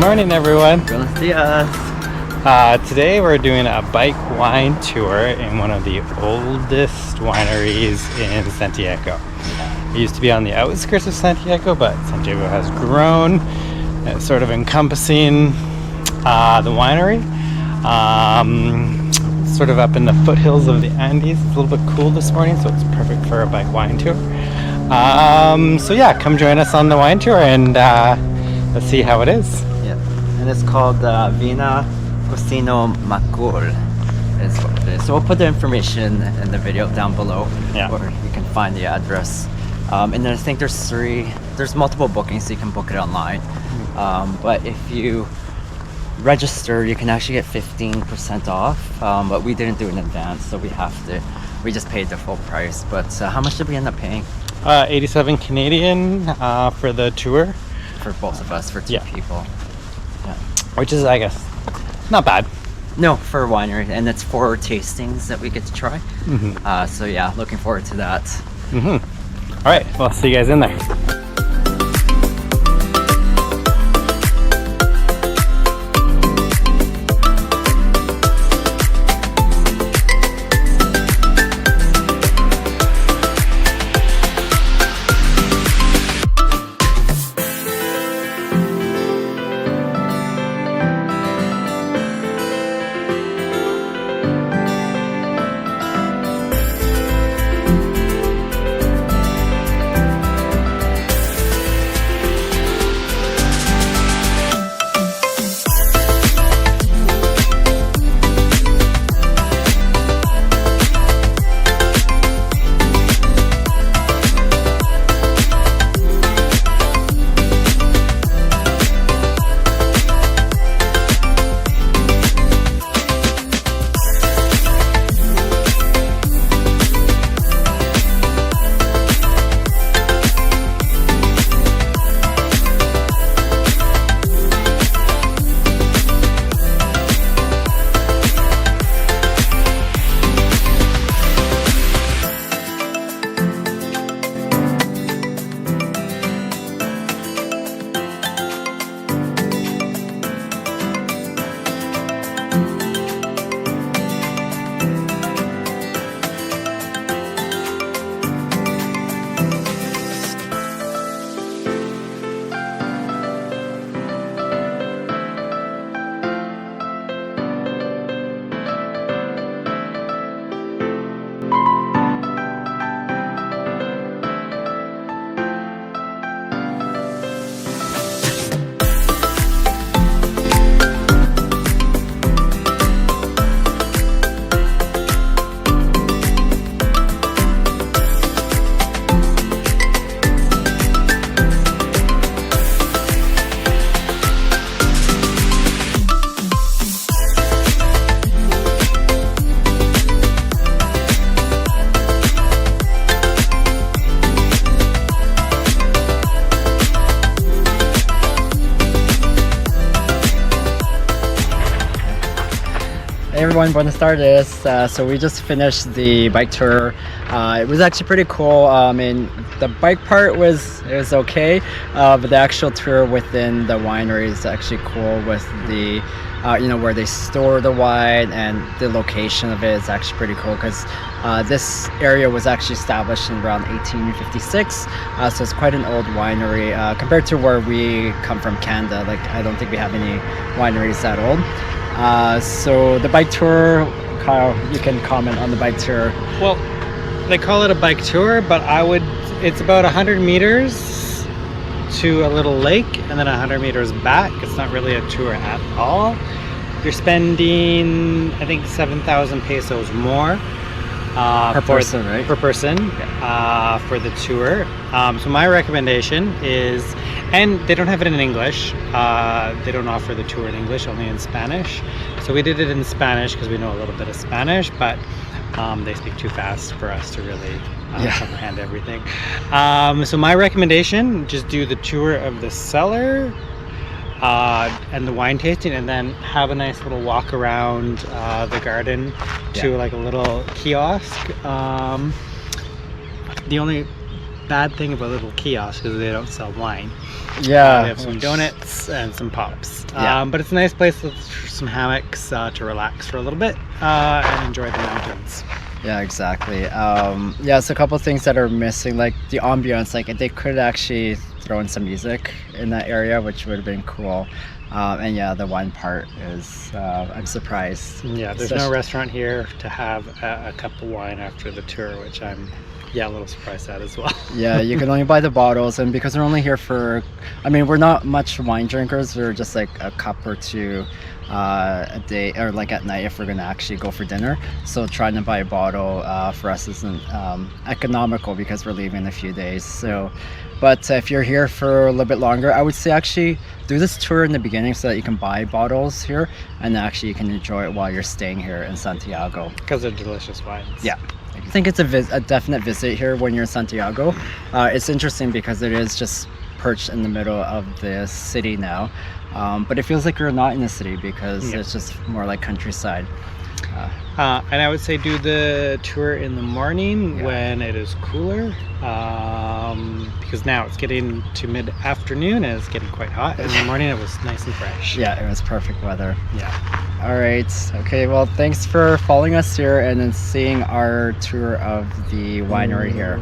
morning, everyone. Buenos dias. Today we're doing a bike wine tour in one of the oldest wineries in Santiago. It used to be on the outskirts of Santiago, but Santiago has grown. It's sort of encompassing the winery. Sort of up in the foothills of the Andes. It's a little bit cool this morning, so it's perfect for a bike wine tour. So yeah, come join us on the wine tour and let's see how it is. Yeah, and it's called Viña Cousiño Macul is what it is. So we'll put the information in the video down below, where you can find the address. And then I think there's multiple bookings, so you can book it online. But if you register, you can actually get 15% off. But we didn't do it in advance, so we just paid the full price. But how much did we end up paying? 87 Canadian for the tour. For both of us, for two people. Yeah. Which is, I guess, not bad. No, for a winery, and it's 4 tastings that we get to try. Mm-hmm. So yeah, looking forward to that. Mm-hmm. All right, well, see you guys in there. Hey everyone, buenas tardes. So we just finished the bike tour. It was actually pretty cool. And the bike part was okay, but the actual tour within the winery is actually cool with the where they store the wine, and the location of it is actually pretty cool because this area was actually established in around 1856, so it's quite an old winery compared to where we come from, Canada. Like, I don't think we have any wineries that old. So the bike tour, Kyle, you can comment on the bike tour. Well, they call it a bike tour, but it's about 100 meters to a little lake and then 100 meters back. It's not really a tour at all. You're spending, I think, 7,000 pesos more per person, right? Per person, for the tour. So my recommendation is, and they don't have it in English. They don't offer the tour in English, only in Spanish. So we did it in Spanish because we know a little bit of Spanish, but they speak too fast for us to really comprehend everything. So my recommendation, just do the tour of the cellar and the wine tasting, and then have a nice little walk around the garden to like a little kiosk. The only bad thing about little kiosks is they don't sell wine. Yeah. They have some donuts and some pops. Yeah. But it's a nice place with some hammocks to relax for a little bit and enjoy the mountains. Yeah, exactly. Yeah, it's a couple things that are missing, like the ambiance. Like they could actually throw in some music in that area, which would have been cool. And yeah, the wine part is, I'm surprised. Yeah, there's no restaurant here to have a cup of wine after the tour, which I'm a little surprised at as well. Yeah, you can only buy the bottles, and because we're only here for, I mean, we're not much wine drinkers. We're just like a cup or two a day, or like at night if we're gonna actually go for dinner. So trying to buy a bottle for us isn't economical because we're leaving in a few days. So, but if you're here for a little bit longer, I would say actually do this tour in the beginning so that you can buy bottles here, and actually you can enjoy it while you're staying here in Santiago. Because they're delicious wines. Yeah. I think it's a definite visit here when you're in Santiago. It's interesting because it is just perched in the middle of the city now, but it feels like you're not in the city because it's just more like countryside. And I would say do the tour in the morning when it is cooler, because now it's getting to mid-afternoon and it's getting quite hot. In the morning it was nice and fresh. Yeah, it was perfect weather. Yeah. All right. Okay. Well, thanks for following us here and then seeing our tour of the winery here.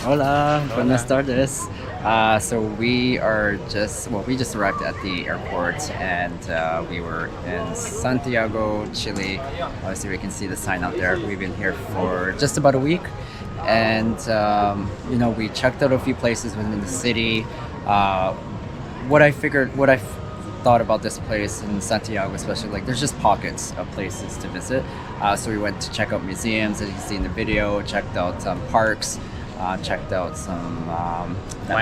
Hola, buenas tardes. So we just arrived at the airport and we were in Santiago, Chile. Obviously we can see the sign out there. We've been here for just about a week and we checked out a few places within the city. what I thought about this place in Santiago, especially, like there's just pockets of places to visit. So we went to check out museums, as you can see in the video, checked out parks, checked out some the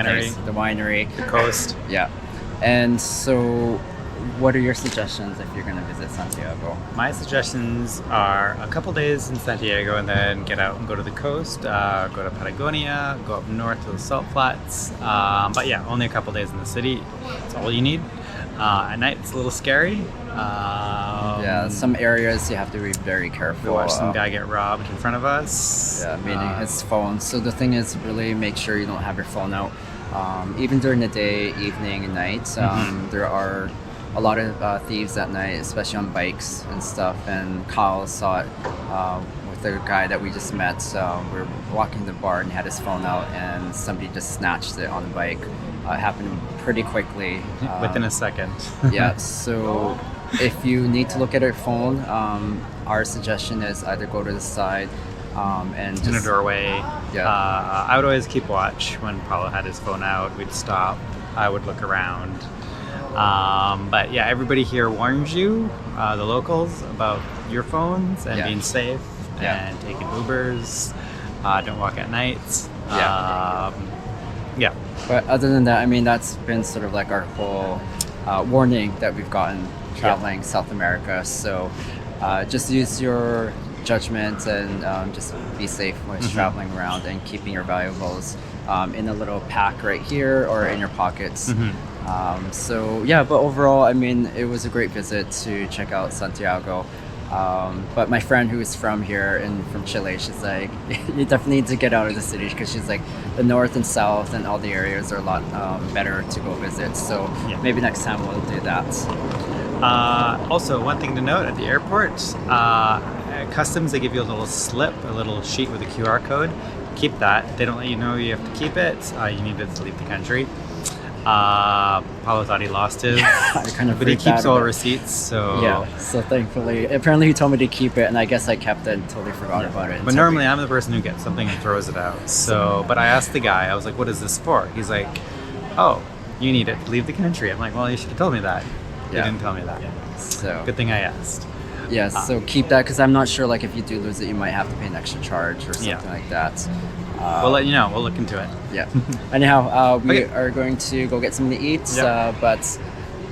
winery, the coast. Yeah. And so, what are your suggestions if you're going to visit Santiago? My suggestions are a couple days in Santiago and then get out and go to the coast, go to Patagonia, go up north to the salt flats. But yeah, only a couple days in the city. That's all you need. At night, it's a little scary. Yeah, some areas you have to be very careful. We watched some guy get robbed in front of us. Yeah, meaning his phone. So the thing is, really make sure you don't have your phone out. Even during the day, evening, and night, there are a lot of thieves at night, especially on bikes and stuff. And Kyle saw it with the guy that we just met. We were walking the bar and he had his phone out, and somebody just snatched it on the bike. It happened pretty quickly. Within a second. Yeah, so if you need to look at your phone, our suggestion is either go to the side and just in a doorway. Yeah. I would always keep watch when Paulo had his phone out. We'd stop. I would look around. But yeah, everybody here warns you, the locals, about your phones and being safe and taking Ubers. Don't walk at night. Yeah. But other than that, I mean, that's been sort of like our whole warning that we've gotten traveling South America. So just use your judgment and just be safe when traveling around and keeping your valuables in a little pack right here or in your pockets. So yeah, but overall, I mean, it was a great visit to check out Santiago. But my friend who is from here and from Chile, she's like, you definitely need to get out of the city, because she's like, the north and south and all the areas are a lot better to go visit. So maybe next time we'll do that. Also, one thing to note at the airport, customs, they give you a little slip, a little sheet with a QR code. Keep that. They don't let you know you have to keep it. You need it to leave the country. Paulo thought he lost his, but he keeps all receipts. So yeah. So thankfully, apparently he told me to keep it, and I guess I kept it and totally forgot about it. But normally I'm the person who gets something and throws it out. So, but I asked the guy. I was like, "What is this for?" He's like, "Oh, you need it to leave the country." I'm like, "Well, you should have told me that." He didn't tell me that. So good thing I asked. Yeah. So keep that, because I'm not sure. Like, if you do lose it, you might have to pay an extra charge or something like that. We'll let you know. We'll look into it. Yeah. Anyhow, we are going to go get something to eat. But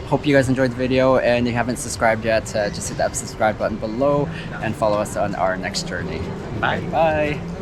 hope you guys enjoyed the video. And if you haven't subscribed yet, just hit that subscribe button below and follow us on our next journey. Bye. Bye.